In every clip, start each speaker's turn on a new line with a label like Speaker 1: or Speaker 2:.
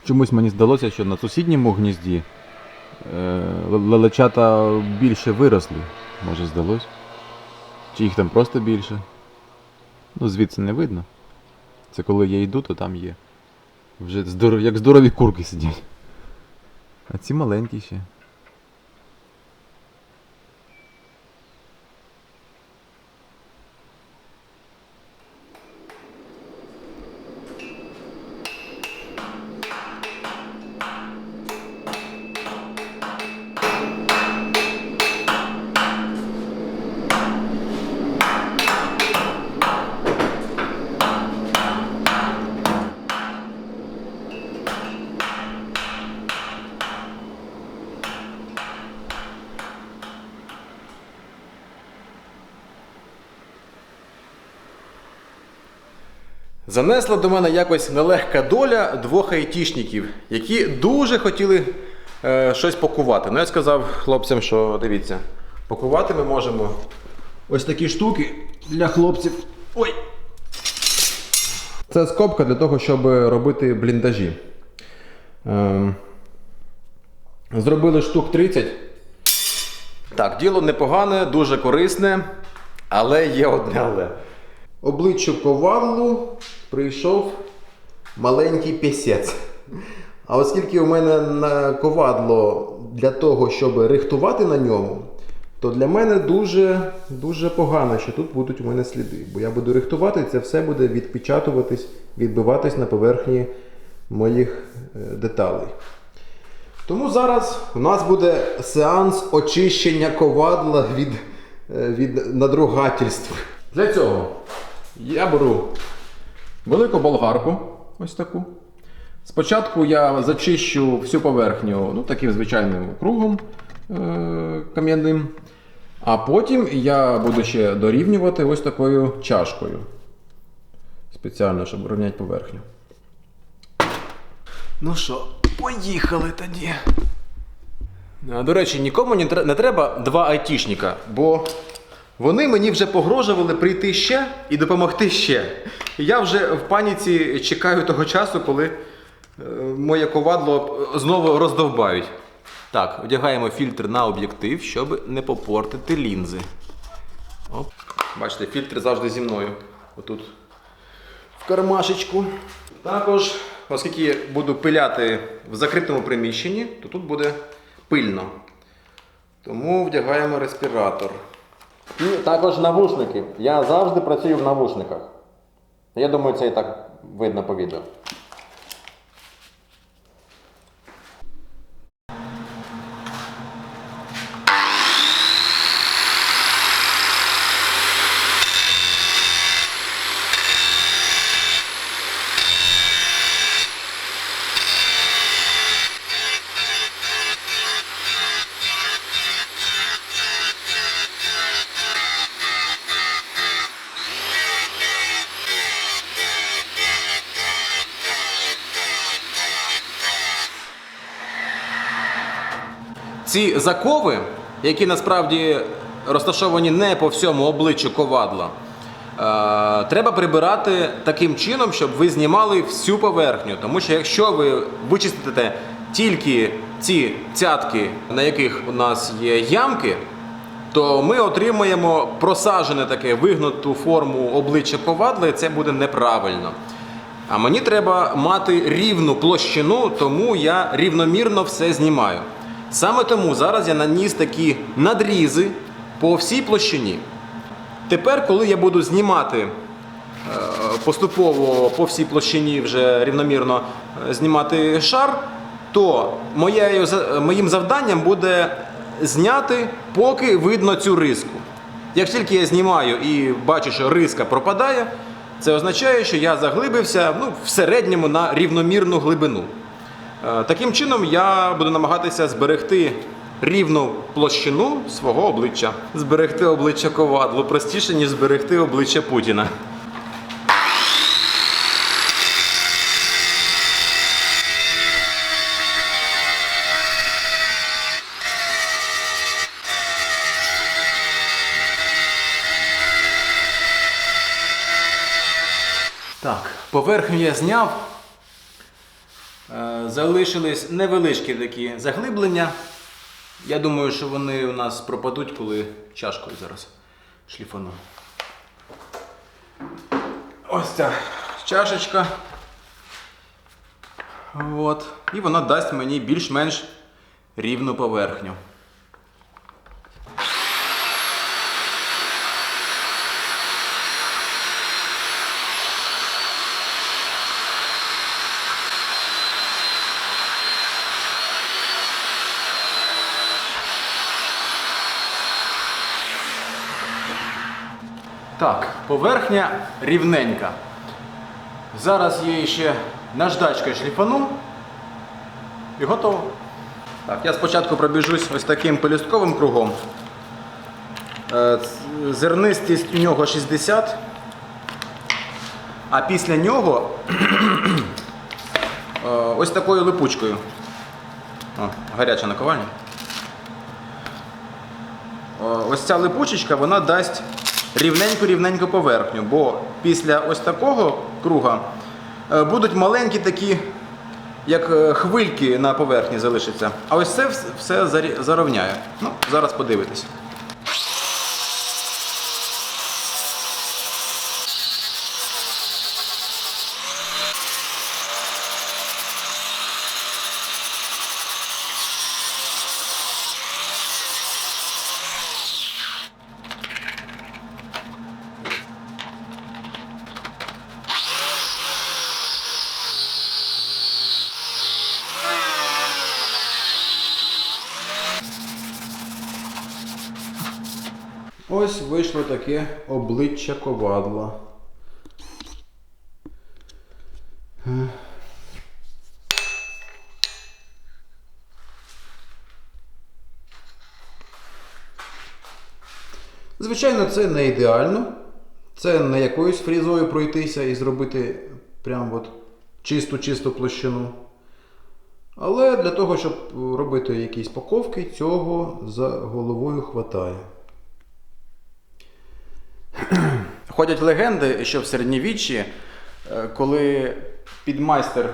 Speaker 1: Чомусь мені здалося, що на сусідньому гнізді лелечата більше виросли, може здалось. Чи їх там просто більше. Ну, звідси не видно. Це коли я йду, то там є. Вже як здорові курки сидять. А ці маленькі ще. Занесла до мене якось нелегка доля двох айтішників, які дуже хотіли щось пакувати. Ну я сказав хлопцям, що дивіться, пакувати ми можемо ось такі штуки для хлопців. Ой! Це скобка для того, щоб робити бліндажі. Зробили штук 30. Так, діло непогане, дуже корисне, але є одне але. Обличчю ковадлу прийшов маленький пісець. А оскільки у мене на ковадло для того, щоб рихтувати на ньому, то для мене дуже погано, що тут будуть у мене сліди. Бо я буду рихтувати, і це все буде відпечатуватись, відбиватись на поверхні моїх деталей. Тому зараз у нас буде сеанс очищення ковадла від надругательств. Для цього я беру велику болгарку, ось таку. Спочатку я зачищу всю поверхню таким звичайним кругом кам'яним, а потім я буду ще дорівнювати ось такою чашкою. Спеціально, щоб рівняти поверхню. Ну що, поїхали тоді. До речі, нікому не треба два айтішника, бо вони мені вже погрожували прийти ще і допомогти ще. Я вже в паніці чекаю того часу, коли моє ковадло знову роздовбають. Так, одягаємо фільтр на об'єктив, щоб не попортити лінзи. Оп. Бачите, фільтр завжди зі мною. Отут в кармашечку. Також, оскільки я буду пиляти в закритому приміщенні, то тут буде пильно. Тому вдягаємо респіратор. І також навушники. Я завжди працюю в навушниках. Я думаю, це і так видно по відео. Ці закови, які насправді розташовані не по всьому обличчю ковадла, треба прибирати таким чином, щоб ви знімали всю поверхню. Тому що якщо ви вичистите тільки ці цятки, на яких у нас є ямки, то ми отримаємо просаджене таке вигнуту форму обличчя ковадла, і це буде неправильно. А мені треба мати рівну площину, тому я рівномірно все знімаю. Саме тому зараз я наніс такі надрізи по всій площині. Тепер, коли я буду знімати поступово по всій площині вже рівномірно знімати шар, то моїм завданням буде зняти, поки видно цю риску. Як тільки я знімаю і бачу, що риска пропадає, це означає, що я заглибився в середньому на рівномірну глибину. Таким чином я буду намагатися зберегти рівну площину свого обличчя. Зберегти обличчя ковадло простіше, ніж зберегти обличчя Путіна. Так, поверхню я зняв. Залишились невеличкі такі заглиблення. Я думаю, що вони у нас пропадуть, коли чашкою зараз шліфану. Ось ця чашечка. От. І вона дасть мені більш-менш рівну поверхню. Так, поверхня рівненька. Зараз я її ще наждачкою шліфану і готово. Так, я спочатку пробіжусь ось таким пелюстковим кругом. Зернистість у нього 60, а після нього ось такою липучкою. О, гаряча наковальня. Ось ця липучечка, вона дасть рівненьку поверхню, бо після ось такого круга будуть маленькі такі, як хвильки на поверхні залишаться. А ось це все зарівняє. Ну, зараз подивитесь. Ось вийшло таке обличчя ковадла. Звичайно, це не ідеально. Це не якоюсь фрізою пройтися і зробити прям от чисту площину. Але для того, щоб робити якісь паковки, цього за головою хватає. Ходять легенди, що в середньовіччі, коли підмайстер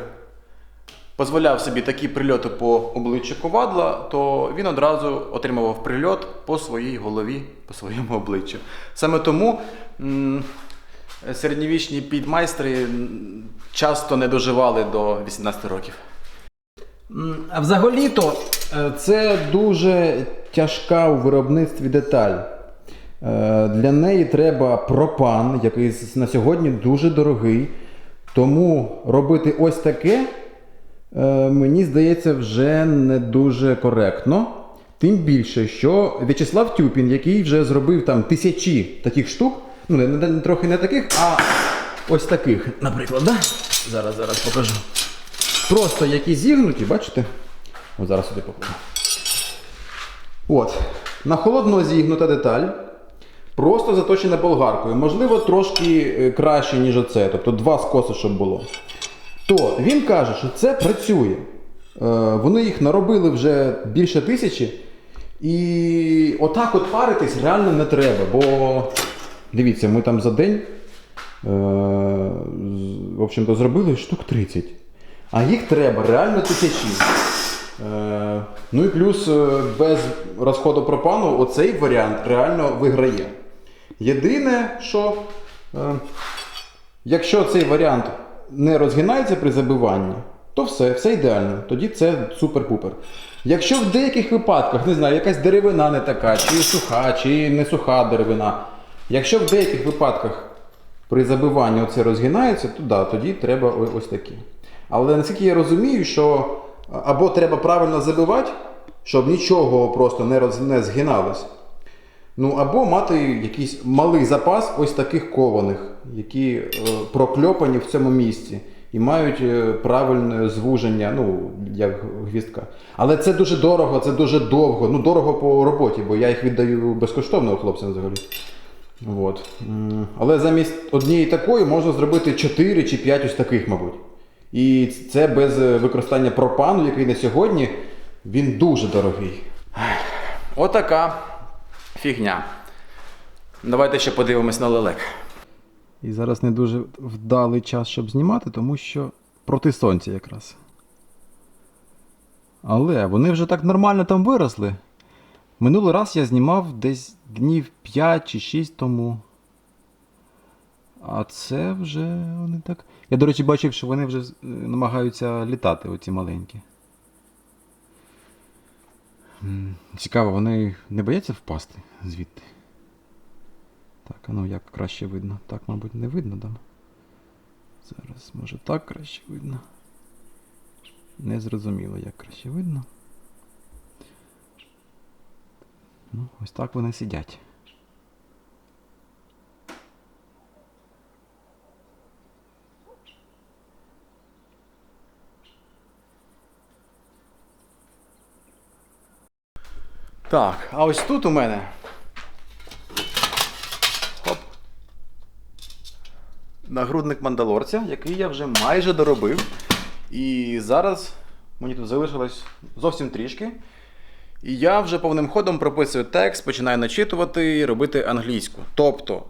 Speaker 1: дозволяв собі такі прильоти по обличчю ковадла, то він одразу отримував прильот по своїй голові, по своєму обличчю. Саме тому середньовічні підмайстри часто не доживали до 18 років. А взагалі-то це дуже тяжка у виробництві деталь. Для неї треба пропан, який на сьогодні дуже дорогий. Тому робити ось таке, мені здається, вже не дуже коректно. Тим більше, що В'ячеслав Тюпін, який вже зробив там тисячі таких штук, ну трохи не таких, а ось таких, наприклад, да? Зараз покажу. Просто які зігнуті, бачите? Ось зараз сюди покажу. От, на холодно зігнута деталь. Просто заточена болгаркою. Можливо, трошки краще, ніж оце. Тобто 2 скоси, щоб було. То він каже, що це працює. Вони їх наробили вже більше 1000. І отак от паритись реально не треба. Бо, дивіться, ми там за день в общем-то, зробили штук 30. А їх треба реально 1000. Ну і плюс без розходу пропану оцей варіант реально виграє. Єдине, що якщо цей варіант не розгинається при забиванні, то все ідеально. Тоді це супер-пупер. Якщо в деяких випадках, не знаю, якась деревина не така, чи суха, чи не суха деревина, якщо в деяких випадках при забиванні оце розгинається, то да, тоді треба ось такі. Але наскільки я розумію, що або треба правильно забивати, щоб нічого просто не згиналось. Ну, або мати якийсь малий запас ось таких кованих, які прокльопані в цьому місці і мають правильне звуження, ну, як гвіздка. Але це дуже дорого, це дуже довго. Ну, дорого по роботі, бо я їх віддаю безкоштовно хлопцям взагалі. От. Але замість однієї такої можна зробити 4 чи 5 ось таких, мабуть. І це без використання пропану, який на сьогодні, він дуже дорогий. Отака фігня. Давайте ще подивимось на лелек. І зараз не дуже вдалий час, щоб знімати, тому що проти сонця якраз. Але вони вже так нормально там виросли. Минулий раз я знімав десь днів 5 чи 6 тому. А це вже вони так. Я, до речі, бачив, що вони вже намагаються літати, оці маленькі. Цікаво, вони не бояться впасти звідти? Так, а ну як краще видно? Так, мабуть, не видно там. Зараз, може, так краще видно. Не зрозуміло, як краще видно. Ну, ось так вони сидять. Так, а ось тут у мене. Хоп. Нагрудник мандалорця, який я вже майже доробив. І зараз мені тут залишилось зовсім трішки. І я вже повним ходом прописую текст, починаю начитувати і робити англійську. Тобто,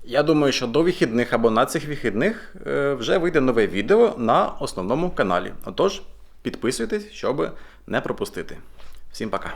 Speaker 1: я думаю, що до вихідних або на цих вихідних вже вийде нове відео на основному каналі. Отож, підписуйтесь, щоб не пропустити. Всім пока!